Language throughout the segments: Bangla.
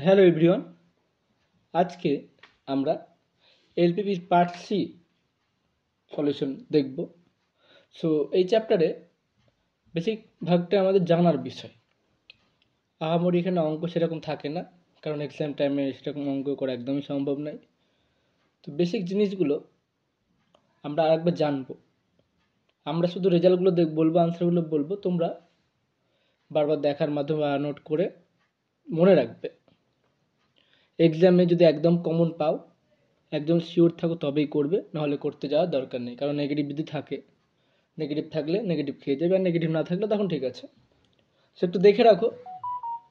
হ্যালো এভরিওয়ান, আজকে আমরা এলপিপি পার্ট সি সলিউশন দেখব। সো এই চ্যাপ্টারে বেসিক ভাগটা আমাদের জানার বিষয়। আহামরি এখানে অঙ্ক সেরকম থাকে না, কারণ এক্সাম টাইমে সেরকম অঙ্ক করা একদমই সম্ভব নয়। তো বেসিক জিনিসগুলো আমরা আরেকবার জানবো। আমরা শুধু রেজাল্টগুলো বলবো, আনসারগুলো বলবো, তোমরা বারবার দেখার মাধ্যমে নোট করে মনে রাখবে। এক্সামে যদি একদম কমন পাও, একদম শিওর থাকো তবেই করবে, নাহলে করতে যাওয়ার দরকার নেই। কারণ নেগেটিভ যদি থাকে, নেগেটিভ থাকলে নেগেটিভ খেয়ে যাবে, আর নেগেটিভ না থাকলে তখন ঠিক আছে। সো একটু দেখে রাখো,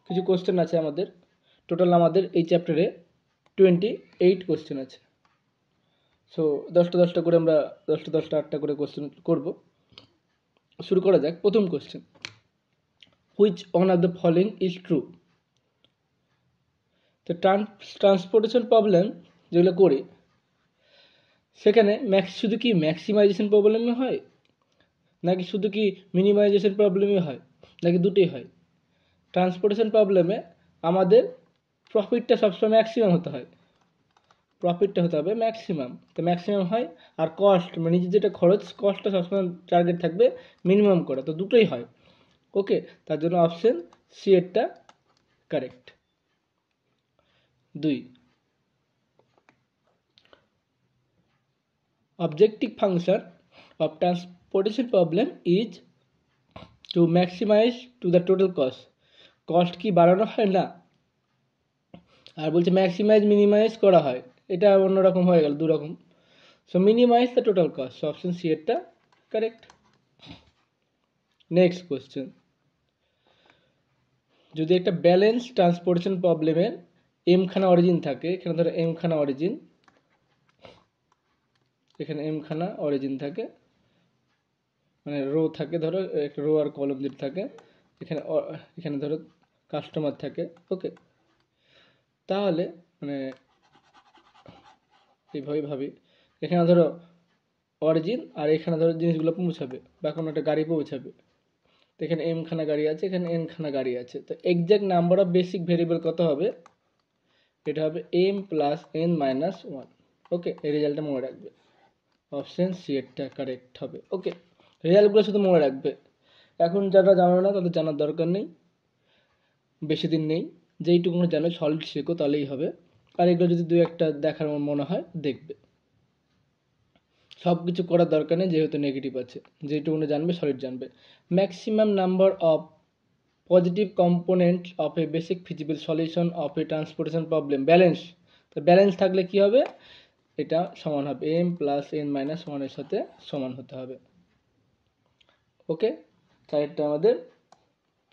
কিছু কোশ্চেন আছে আমাদের। টোটাল আমাদের এই চ্যাপ্টারে 28 কোশ্চেন আছে। সো 10টা করে আমরা 8টা করে কোশ্চেন করব। শুরু করা যাক। প্রথম question, which one of the following is true? তো ট্রান্সপোর্টেশন প্রবলেম যেগুলো করি, সেখানে শুধু কি ম্যাক্সিমাইজেশন প্রবলেমই হয়, নাকি শুধু কি মিনিমাইজেশন প্রবলেমই হয়, নাকি দুটোই হয়? ট্রান্সপোর্টেশন প্রবলেমে আমাদের প্রফিটটা সবসময় ম্যাক্সিমাম হতে হয়, প্রফিটটা হতে হবে ম্যাক্সিমাম। তো ম্যাক্সিমাম হয়, আর কস্ট মানে নিজের যেটা খরচ, কস্টটা সবসময় টার্গেট থাকবে মিনিমাম করা। তো দুটোই হয়। ওকে, তার জন্য অপশন সি এরটা correct. 2, objective function of transportation problem is to maximize to the total cost. Cost কি বাড়ানো হয় না, আর বলছে ম্যাক্সিমাইজ মিনিমাইজ করা হয়, এটা অন্যরকম হয়ে গেল, দুরকম। So minimize the total cost, option C এরটা কারেক্ট। নেক্সট কোশ্চেন, যদি একটা ব্যালেন্স ট্রান্সপোর্টেশন প্রবলেমের এমখানা অরিজিন থাকে, এখানে ধরো এমখানা অরিজিন, এখানে এমখানা অরিজিন থাকে, মানে রো থাকে, ধরো একটা রো আর কলম যেটা থাকে, এখানে ধরো কাস্টমার থাকে। ওকে, তাহলে মানে এইভাবে ভাবি, এখানে ধরো অরিজিন আর এখানে ধরো জিনিসগুলো পৌঁছাবে, বা কোনো একটা গাড়ি পৌঁছাবে। তো এখানে এমখানা গাড়ি আছে, এখানে এনখানা গাড়ি আছে। তো exact number of basic variable কত হবে? এটা হবে এম প্লাস এন মাইনাস 1। ওকে, এই রেজাল্টটা মনে রাখবে, অপশন সি এরটা কারেক্ট হবে। ওকে, রেজাল্টগুলো শুধু মনে রাখবে। এখন যারা জানো না তাদের জানার দরকার নেই, বেশি দিন নেই, যেইটুকু জানো সলিড শেখো তাহলেই হবে। আর এগুলো যদি দু একটা দেখার মনে হয় দেখবে, সব কিছু করার দরকার নেই, যেহেতু নেগেটিভ আছে। যেটুকু জানবে সলিড জানবে। Maximum number of positive component of A basic feasible solution of A transportation problem balance. তো ব্যালেন্স থাকলে কি হবে? এটা সমান হবে এম প্লাস এন মাইনাস 1 এর সাথে সমান হতে হবে। ওকে, চারেরটা আমাদের,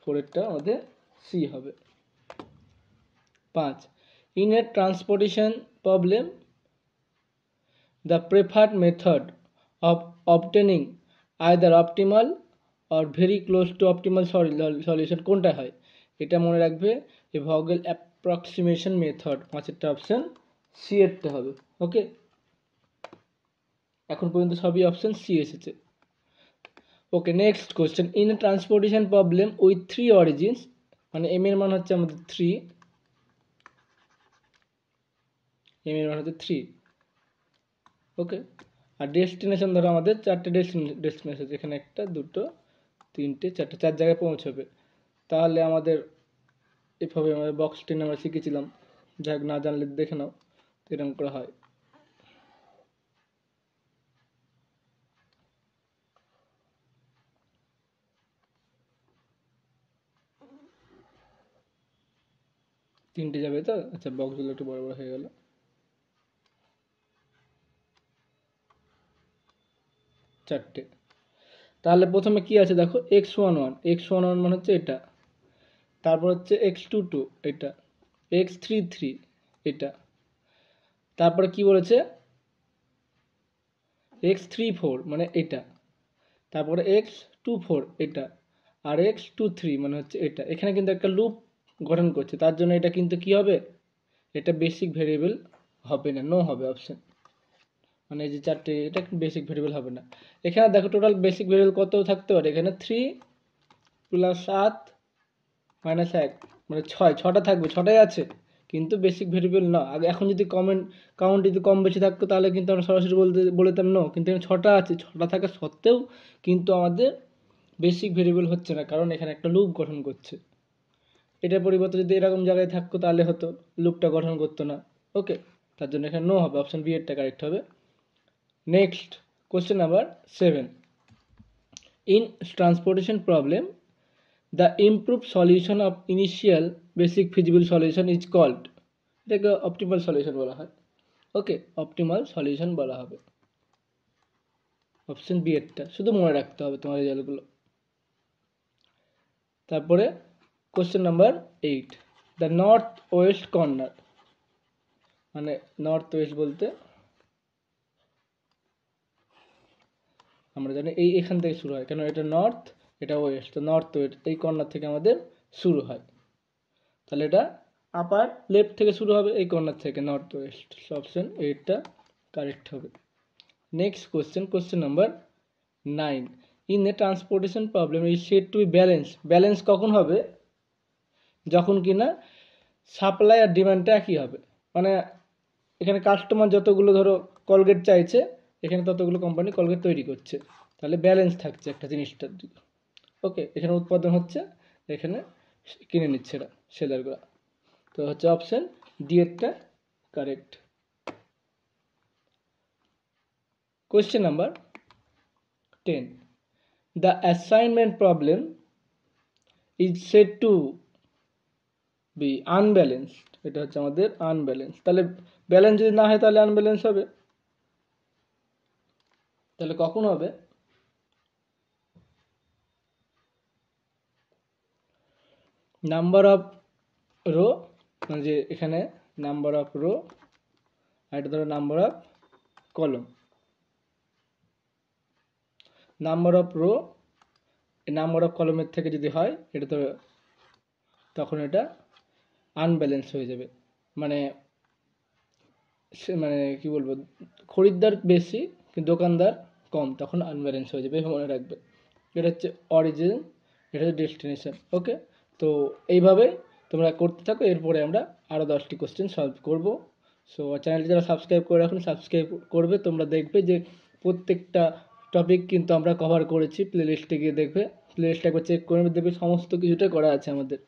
ফোরেরটা আমাদের সি হবে। 5, in a transportation problem the preferred method of obtaining either optimal or very close to optimal solution কোনটা হয়? এটা মনে রাখবে, এ ভগেল অ্যাপ্রক্সিমেশন মেথড। 5টা অপশন সি এরটা হবে। ওকে, এখন পর্যন্ত সবই অপশন সি এসেছে। Okay, next question, in a transportation problem with 3 origins, মানে এম এর মান হচ্ছে আমাদের 3, এম এর মান হচ্ছে 3। ওকে, আর ডেস্টিনেশন ধরো আমাদের 4টে ডেস্টিনেশন, এখানে 1, 2, 3, 4, 4 জায়গায় পৌঁছবে। তাহলে আমাদের এভাবে আমাদের বক্স 10 আমরা শিখেছিলাম, যাক না জানলে দেখে নাও, এরকম করা হয়। তিনটে যাবে তো, আচ্ছা বক্সগুলো একটু বড় বড় হয়ে গেল। চারটে। তাহলে প্রথমে কি আছে দেখো, x11, x11 মানে হচ্ছে এটা, তারপর হচ্ছে x22 এটা, x33 এটা, তারপরে কি বলেছে x34 মানে এটা, তারপরে x24 এটা, আর x23 মানে হচ্ছে এটা। এখানে কিন্তু একটা লুপ গঠন করছে, তার জন্য এটা কিন্তু কি হবে, এটা বেসিক ভেরিয়েবল হবে না, নো হবে অপশন। মানে এই যে চারটে, এটা বেসিক ভেরিয়েবল হবে না। এখানে দেখো টোটাল বেসিক ভেরিয়েবল কত থাকতে পারে, এখানে 3 + 7 - 1 মানে 6, 6টা থাকবে, 6টাই আছে, কিন্তু বেসিক ভেরিয়েবল না। এখন যদি কাউন্ট যদি কম বেশি থাকতো তাহলে কিন্তু আমরা সরাসরি বলতাম নো, কিন্তু এখানে 6টা আছে, 6টা থাকা সত্ত্বেও কিন্তু আমাদের বেসিক ভেরিয়েবল হচ্ছে না, কারণ এখানে একটা লুপ গঠন করছে। এটার পরিবর্তে যদি এরকম জায়গায় থাকতো তাহলে হতো, লুপটা গঠন করতো না। ওকে, তার জন্য এখানে নো হবে, অপশন বি এরটা কারেক্ট হবে। Next question number 7, in transportation problem the improve solution of initial basic feasible solution is called, এটাকে অপটিমাল সলিউশন বলা হয়। ওকে, অপটিমাল সলিউশন বলা হবে, অপশন বি এরটা শুধু মনে রাখতে হবে তোমার রেজাল্টগুলো। তারপরে question number 8, the north West corner, মানে নর্থ ওয়েস্ট বলতে আমরা জানি এখান থেকে শুরু হয়, কেন এটা নর্থ এটা ওয়েস্ট, তো নর্থ ওয়েস্ট এই কর্নার থেকে আমাদের শুরু হয়, তাহলে এটা আপার লেফট থেকে শুরু হবে, এই কর্নার থেকে নর্থ ওয়েস্ট, অপশন এইটটা কারেক্ট হবে। Next question number 9, in a transportation problem is said to be balance কখন হবে, যখন কিনা সাপ্লাই আর ডিমান্ডটা একই হবে, মানে এখানে কাস্টমার যতগুলো ধরো কলগেট চাইছে, এখানে ততগুলো কোম্পানি কলগেট তৈরি করছে, তাহলে ব্যালেন্স থাকছে একটা জিনিসটার দিকে। ওকে, এখানে উৎপাদন হচ্ছে, এখানে কিনে নিচ্ছে এরা সেলারগুলো, তো হচ্ছে অপশন ডি এরটা correct. Question number 10, the assignment problem is said to be unbalanced, এটা হচ্ছে আমাদের আনব্যালেন্স, তাহলে ব্যালেন্স যদি না হয় তাহলে আনব্যালেন্স হবে, তাহলে কখন হবে, নাম্বার অফ রো, মানে যে এখানে নাম্বার অফ রো আর এটা ধরো নাম্বার অফ কলম, number of rho number of কলমের থেকে যদি হয় এটা তো তখন এটা আনব্যালেন্স হয়ে যাবে, মানে মানে কি বলবো, খরিদ্দার বেশি কিন্তু দোকানদার কম, তখন আনব্যালেন্স হয়ে যাবে, মনে রাখবে। এটা হচ্ছে অরিজিন, এটা হচ্ছে ডেস্টিনেশন। ওকে, তো এইভাবে তোমরা করতে থাকো, এরপরে আমরা আরও 10টি কোশ্চেন সলভ করব। সো চ্যানেলটি যারা সাবস্ক্রাইব করে রাখুন, সাবস্ক্রাইব করবে, তোমরা দেখবে যে প্রত্যেকটা টপিক কিন্তু আমরা কভার করেছি, প্লে লিস্টে গিয়ে দেখবে, প্লে লিস্টটা একবার চেক করে দেখবে সমস্ত কিছুটাই করা আছে আমাদের।